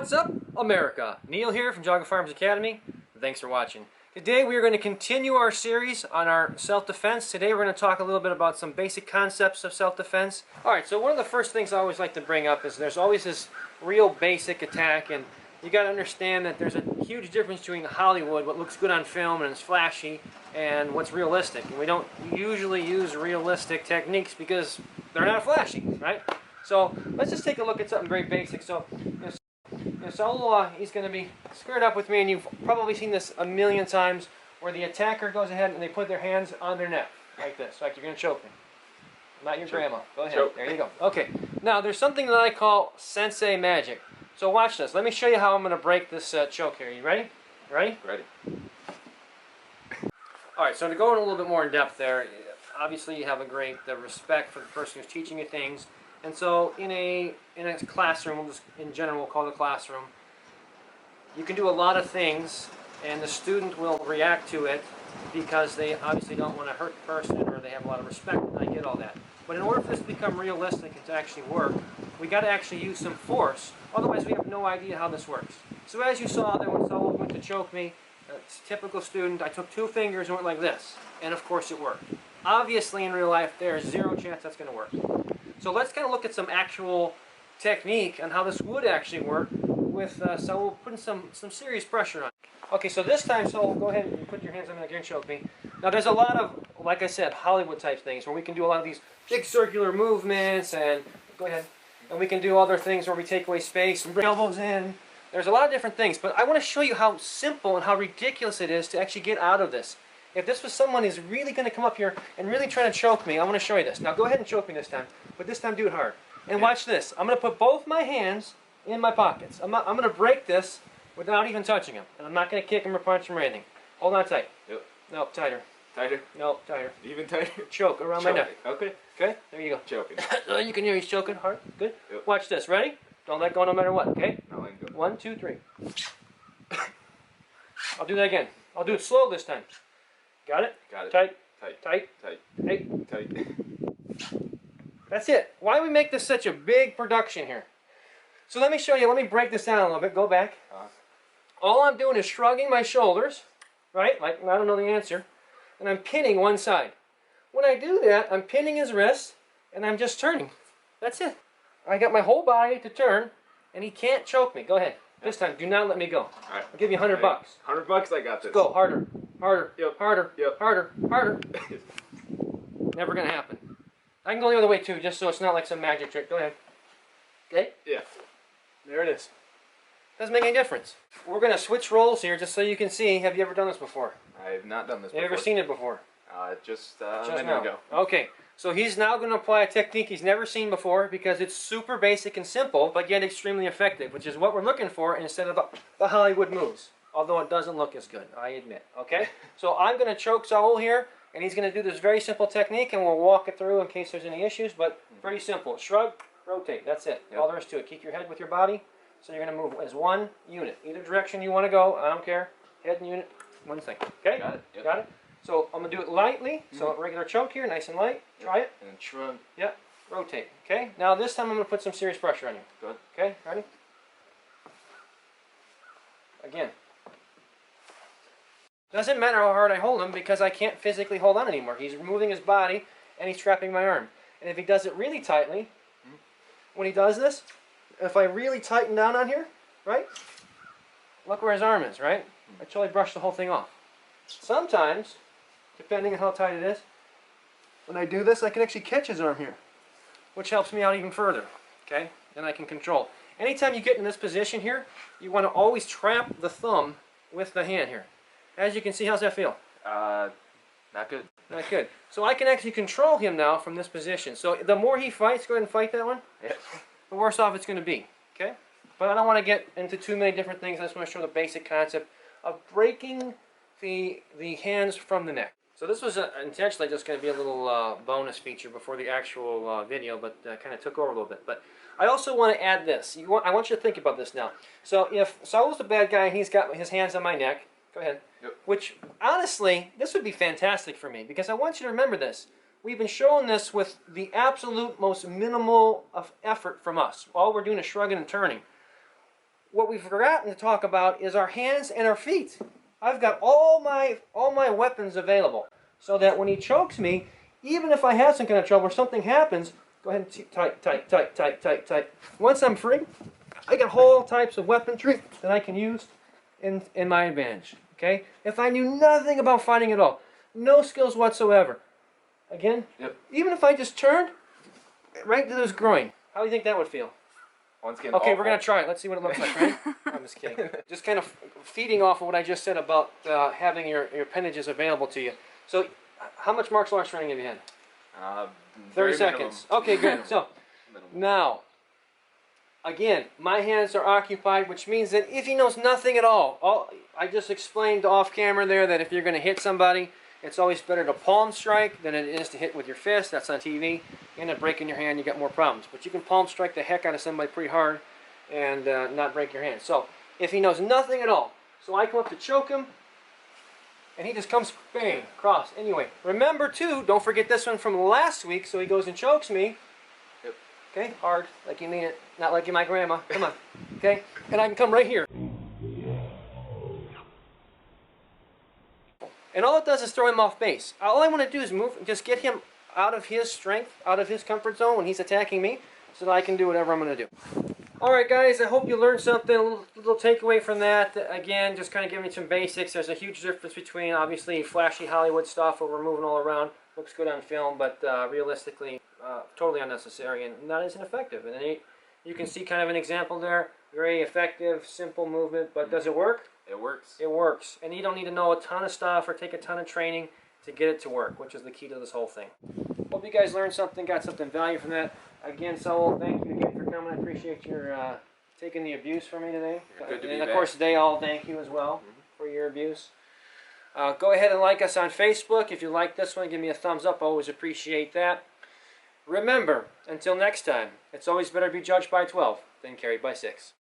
What's up, America? Neil here from Geauga Firearms Academy. Thanks for watching. Today we are going to continue our series on our self-defense. Today we're going to talk a little bit about some basic concepts of self-defense. Alright, so one of the first things I always like to bring up is there's always this real basic attack, and you got to understand that there's a huge difference between Hollywood, what looks good on film and is flashy, and what's realistic. And we don't usually use realistic techniques because they're not flashy, right? So let's just take a look at something very basic. So Saul, he's going to be squared up with me, and you've probably seen this a million times, where the attacker goes ahead and they put their hands on their neck, like this, like you're going to choke me. Not your grandma. Go ahead. Choke. There you go. Okay. Now, there's something that I call sensei magic. So watch this. Let me show you how I'm going to break this choke here. You ready? You ready? Ready. All right, so to go in a little bit more in depth there, obviously you have a great respect for the person who's teaching you things. And so in a classroom, we'll just, in general, we'll call it a classroom, you can do a lot of things, and the student will react to it because they obviously don't want to hurt the person, or they have a lot of respect, and I get all that. But in order for this to become realistic and to actually work, we got to actually use some force. Otherwise, we have no idea how this works. So as you saw there, when someone went to choke me, it's a typical student, I took 2 fingers and went like this. And of course it worked. Obviously in real life, there's zero chance that's going to work. So let's kind of look at some actual technique on how this would actually work with Saul putting some serious pressure on. Okay, so this time, Saul, go ahead and put your hands on me and choke me. Now there's a lot of, like I said, Hollywood type things where we can do a lot of these big circular movements, and go ahead, and we can do other things where we take away space and bring elbows in. There's a lot of different things, but I want to show you how simple and how ridiculous it is to actually get out of this. If this was someone who's really going to come up here and really try to choke me, I want to show you this. Now go ahead and choke me this time, but this time do it hard. And watch this. I'm going to put both my hands in my pockets. I'm going to break this without even touching him. And I'm not going to kick him or punch him or anything. Hold on tight. Yep. No, tighter. Tighter? No, tighter. Even tighter? Choke around my neck. Okay. Okay? There you go. Choking. You can hear he's choking hard. Good? Yep. Watch this. Ready? Don't let go no matter what, okay? Not letting go. 1, 2, 3. I'll do that again. I'll do it slow this time. Got it? Got it. Tight. Tight. Tight. Tight. Tight. Tight. That's it. Why do we make this such a big production here? So let me show you. Let me break this down a little bit. Go back. All I'm doing is shrugging my shoulders, right? Like I don't know the answer. And I'm pinning one side. When I do that, I'm pinning his wrist, and I'm just turning. That's it. I got my whole body to turn, and he can't choke me. Go ahead. This time, do not let me go. All right. I'll give you $100 bucks. $100, I got this. Go harder, harder, yep. Harder, yep. Harder, harder. Never gonna happen. I can go the other way too, just so it's not like some magic trick. Go ahead. Okay? Yeah. There it is. Doesn't make any difference. We're gonna switch roles here, just so you can see. Have you ever done this before? I have not done this before. Have you ever seen it before? Just a minute ago. Okay. So he's now going to apply a technique he's never seen before, because it's super basic and simple, but yet extremely effective, which is what we're looking for instead of the Hollywood moves. Although it doesn't look as good, I admit. Okay? So I'm going to choke Saul here, and he's going to do this very simple technique, and we'll walk it through in case there's any issues, but pretty simple. Shrug, rotate. That's it. Yep. All there is to it. Keep your head with your body, so you're going to move as one unit. Either direction you want to go, I don't care. Head and unit, one thing. Okay? Got it. Yep. Got it? So I'm going to do it lightly, so regular choke here, nice and light. Try it. And shrug. Yep. Rotate. Okay? Now this time I'm going to put some serious pressure on you. Good. Okay? Ready? Again. Doesn't matter how hard I hold him, because I can't physically hold on anymore. He's moving his body, and he's trapping my arm. And if he does it really tightly, when he does this, if I really tighten down on here, right? Look where his arm is, right? I totally brushed the whole thing off. Sometimes, depending on how tight it is, when I do this, I can actually catch his arm here, which helps me out even further, okay? And I can control. Anytime you get in this position here, you want to always trap the thumb with the hand here. As you can see, how's that feel? Not good. Not good. So I can actually control him now from this position. So the more he fights, go ahead and fight that one, the worse off it's going to be, okay? But I don't want to get into too many different things. I just want to show the basic concept of breaking the hands from the neck. So this was intentionally just going to be a little bonus feature before the actual video, but kind of took over a little bit. But I also want to add this. I want you to think about this now. So if Saul's the bad guy and he's got his hands on my neck, go ahead. Yep. Which, honestly, this would be fantastic for me, because I want you to remember this. We've been showing this with the absolute most minimal of effort from us. All we're doing is shrugging and turning. what we've forgotten to talk about is our hands and our feet. I've got all my weapons available, so that when he chokes me, even if I have some kind of trouble or something happens, go ahead and tight. Once I'm free, I got whole types of weaponry that I can use in my advantage. Okay? If I knew nothing about fighting at all, no skills whatsoever, again, even if I just turned right to this groin, how do you think that would feel? Okay, awful. We're going to try it. Let's see what it looks like, right? I'm just kidding. Just kind of feeding off of what I just said about having your appendages available to you. So, how much martial arts training have you had? 30 seconds. Minimum. Okay, good. So, now, again, my hands are occupied, which means that if he knows nothing at all, I just explained off camera there that if you're going to hit somebody, it's always better to palm strike than it is to hit with your fist. That's on TV. You end up breaking your hand, you got more problems. But you can palm strike the heck out of somebody pretty hard and not break your hand. So, if he knows nothing at all, so I come up to choke him, and he just comes, bang, across. Anyway, remember too, don't forget this one from last week, so he goes and chokes me. Yep. Okay, hard, like you mean it, not like you're my grandma. Come on. Okay, and I can come right here. And all it does is throw him off base. All I want to do is move, just get him out of his strength, out of his comfort zone when he's attacking me, so that I can do whatever I'm going to do. Alright guys, I hope you learned something, a little takeaway from that. Again, just kind of giving you some basics. There's a huge difference between, obviously, flashy Hollywood stuff where we're moving all around. Looks good on film, but realistically, totally unnecessary and not as effective. And then you can see kind of an example there. Very effective, simple movement, but does it work? It works. It works. And you don't need to know a ton of stuff or take a ton of training to get it to work, which is the key to this whole thing. Hope you guys learned something, got something value from that. Again, Saul, thank you again for coming. I appreciate your taking the abuse from me today. Good to be and back. Of course, they all thank you as well for your abuse. Go ahead and like us on Facebook. If you like this one, give me a thumbs up. I always appreciate that. Remember, until next time, it's always better to be judged by 12 than carried by 6.